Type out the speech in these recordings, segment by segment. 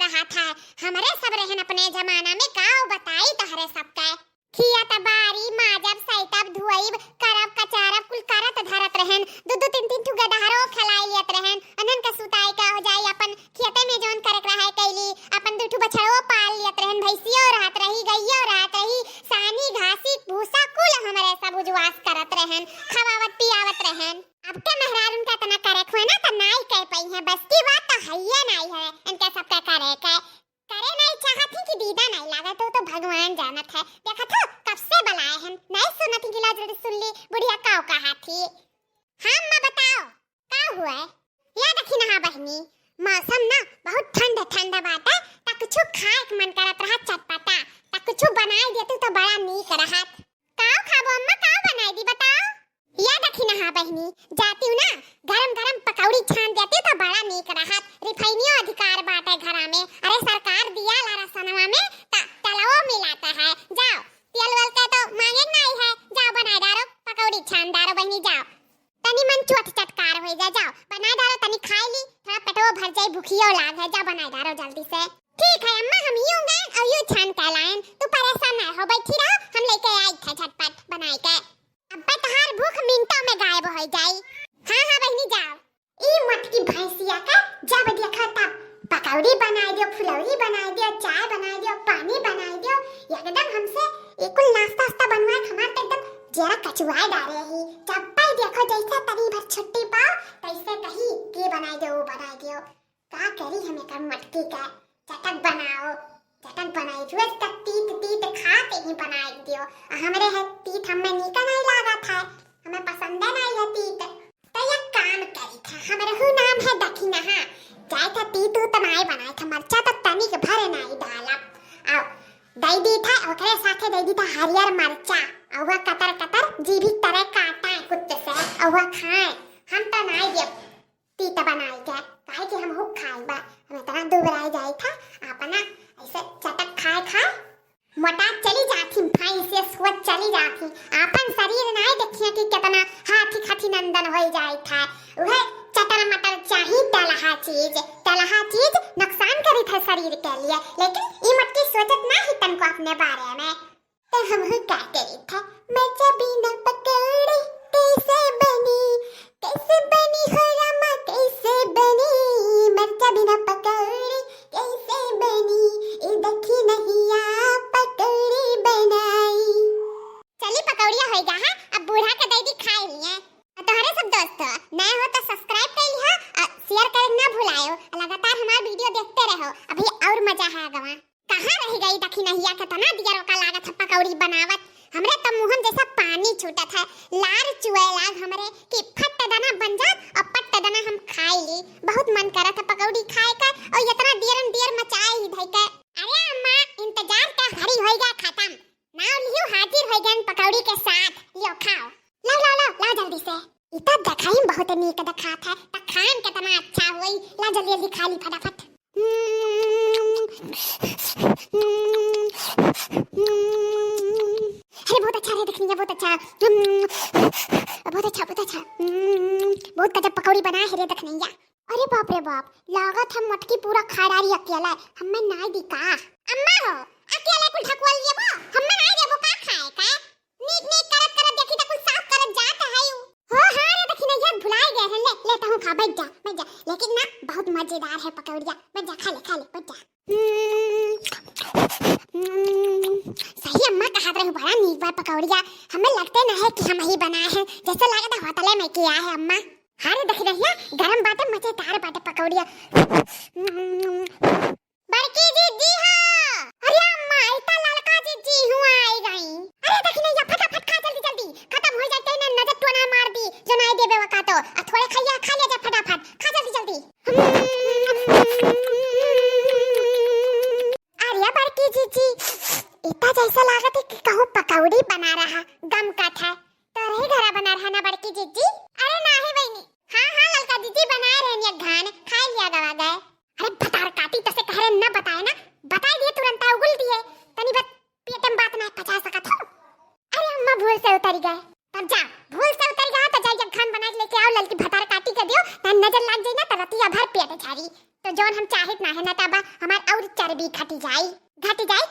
रहा था। हमरे सब रहन अपने जमाना में काओ बताई तहरे सबका खिया तबारी माजब सैतब धुआईब करब कचारब कुल करत धरत रहन। दो दो तीन तीन ठुगा दहरो खलाई लियत रहन। अनन का सुताई का हो जाई अपन खेते में जोन करक रहा कैली अपन दुठु बछड़ो पाल लियत रहन। भैंसियो रहत रही गइयो रहत रही सानी घासी भूसा कुल हमरे सब उजवास करत रहन खवावत पियावत रहन। अब के मेहरार उनका तना करे खोए ना त नाई कह पई है बस की बात तो हैया नाई है इनका सब का करे नहीं चाहती कि दीदा नहीं लागा तो भगवान जानत है। देखा था कब से बुलाए हैं नहीं सुनती गिला जल्दी सुन ली बुढ़िया काऊ कहा थी। हाँ मां बताओ का हुआ है या देखी ना बहनी मौसम ना बहुत ठंडा ठंडा बात है ता कुछ खाए के मन करत रहा चटपटा ता कुछ बनाई देती तो बड़ा नीक रहत। काऊ खाबो अम्मा काऊ बनाई दी बताओ या देखी ना बहनी जाती हूं ना गरम गरम पकौड़ी छान देती तो बड़ा नीक रहत। रिफाइनियो अधिकार बाटे घरा में अरे सरकार दिया ला रसनवा में तलाओ मिलाता है। जाओ तेल वेल का तो मांगे नहीं है जाओ बना डारो पकौड़ी छान डारो बहनी जाओ तनी मन चोट चटकार हो जा जाओ बना डारो तनी खाई ली थोड़ा पेटो भर जाए भूखियो लाग है जाओ बना डारो जल्दी से। ठीक है अम्मा हम यूं गए और यूं छान के लाएं तू परेशान ना हो बैठी रहो हम लेके आई थे झटपट बनाई के अब तहार भूख मिनटों में गायब हो जाई। हां हां बहनी जाओ ई मटकी भैंसिया का जब देखा तब पकौड़ी बनाई दियो फुलौरी बनाई दियो चाय बनाई दियो पानी बनाई दियो एकदम हमसे एक नाश्ता बनवाए हमार तो एकदम जरा कचुआए डाले ही जब पाई देखो जैसा तरी भर छुट्टी पाओ तैसे कही के बनाई दियो वो बनाई दियो का करी हमें का मटकी का चटक बनाओ चटक बनाई रोज तक तीत तीत खाते ही बनाई दियो हमरे है तीत हमें नीका नहीं लगा था हमें पसंद नहीं है तीत तो ये काम करी था हमारे हु नाम है दखिना हां जाय था तीत तो नहीं बनाई था मरचा तो तनिक भरे नहीं डाला आओ दई दी था ओकरे साथे दई दी था हरियर मरचा और वह कतर कतर जीभी तरह काटा है कुत्ते से और वह खाए हम तो नहीं दे तीत बनाई के काहे कि हम हुक खाई बा हमें तना दुबराई जाई था अपना ऐसे चटक खाए खाए मोटा चली जाती भाई से स्वस्थ चली जाती अपन शरीर नहीं देखिए कि कितना हाथी खाथी नंदन हो जाए था वह चटर मटर चाहिए तलहा चीज नुकसान करी था शरीर के लिए लेकिन ये मटकी सोचत ना ही तनको अपने बारे में तो हम ही क्या करी था मिर्चा बिना पकौड़ी कैसे बनी हो रमा कैसे बनी मिर्चा बिना पकौड़ी कैसे बनी ये देखी नहीं आप पकौड़ी बनाई। चली पकौड़िया होएगा हां अब बूढ़ा का दीदी खाई लिए तोहरे सब दोस्त नए हो तो सब्सक्राइब कर लिया और शेयर कर ना भुलायो लगातार हमारा वीडियो देखते रहो अभी और मजा है गवा कहां रह गई दखी नहिया के तना दिया रोका लागत है पकौड़ी बनावत हमरे तो मुंहन जैसा पानी छूटत है लार चुए लाग हमरे कि फट दाना बन जा और पट दाना हम खाई ली बहुत मन करत है पकौड़ी खाए का और इतना देर मचाए ही धई के अरे अम्मा इंतजार का हरी होएगा खत्म नाउ लियो हाजिर हो गन पकौड़ी के साथ लियो खाओ ला जल्दी से इतना दिखाई बहुत नीक दिखात है त खान कितना अच्छा होई ला जल्दी जल्दी खा ली फटाफट। अरे बहुत अच्छा रे दिखनी है बहुत अच्छा बहुत गजब पकौड़ी बना है रे दिखनी है। अरे बाप रे बाप लागत हम मटकी पूरा खा डारी अकेला हमें नहीं दिखा अम्मा हो अकेले कुल ढकवल लेबो हमें नहीं देबो का खाए का नीक करत देखी त कुल साफ करत जात है हो हां रे देखी नहीं यार भुलाए गए हैं लेता हूं खा बैठ जा लेकिन ना बहुत मजेदार है पकौड़िया बैठ जा खा ले बैठ जा। सही अम्मा कहा रहे बड़ा नीक बार पकौड़िया हमें लगते ना है कि हम ही बनाए हैं जैसे लगा था होटल में किया है अम्मा। हारे देख रही गरम बाटे मजेदार बाटे पकौड़िया बड़की जी हां अरे अम्मा इतना लड़का जी हूं आई गई अरे देख नहीं फटाफट खा जल्दी खत्म हो जाते ना नजर टोना मार दी जो नहीं देबे वका तो थोड़े खा ले जा फटाफट खा जल्दी अरे बड़की जी इतना जैसा लागत है कि कहूं पकौड़ी बना रहा गम का था तो रही घरा बना रहा ना बड़की जी अरे नहीं बहनी हां ललका दीदी बना रहे हैं घान खा लिया गवा गए अरे भतार काटी तसे कह रहे ना बता दिए तुरंत उगल दिए तनी बात पेट में बात ना पचा सका था। अरे अम्मा भूल से उतर गए तब जा भूल से उतर गया तो जाइए घान बना के लेके आओ ललकी भतार काटी के दियो ना नजर लग जाए ना तो रतिया भर पेट झाड़ी तो जोन हम चाहे काहित ना है ना तब हमार और चर्बी घट जाई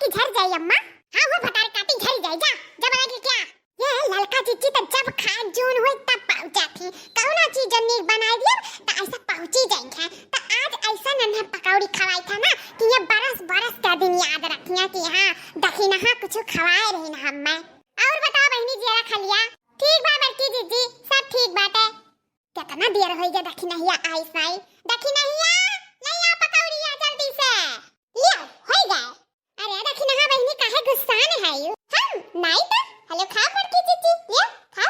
कि झर जाई अम्मा। हां वो भटार काटी झर जाई जा जब लगे क्या ये ललका चिच्ची तो जब खा जून हुई तब पहुंच जाती कौना चीज नीक बना दिया तो ऐसा पहुंची जाएंगे। तो आज ऐसा नन्हा पकौड़ी खवाई था ना कि ये बरस का दिन याद रखिया कि हां दखिना हां कुछ खवाए रही ना हम। और बताओ बहनी जरा खा लिया? ठीक बा बड़की जीजी सब ठीक बाटे। कितना देर होई जा दखिनहिया आई साई दखिनहिया ले आ पकौड़िया जल्दी से ले हो गए। अरे दखिनहा बहनी काहे गुस्सा है यू हम नहीं तो हेलो खा बड़की जीजी ले खा।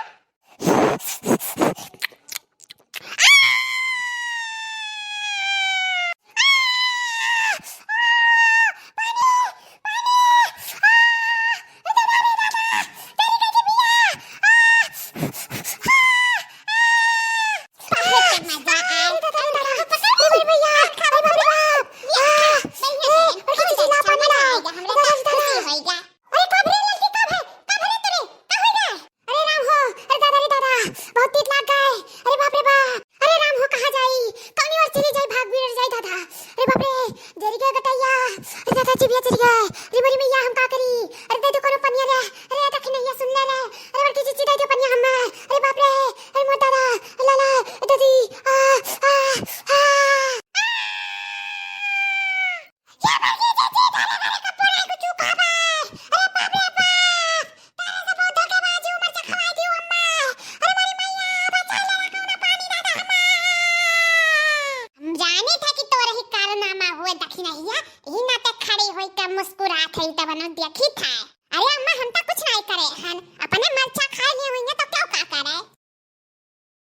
मुस्कुरात है तब देखी था। अरे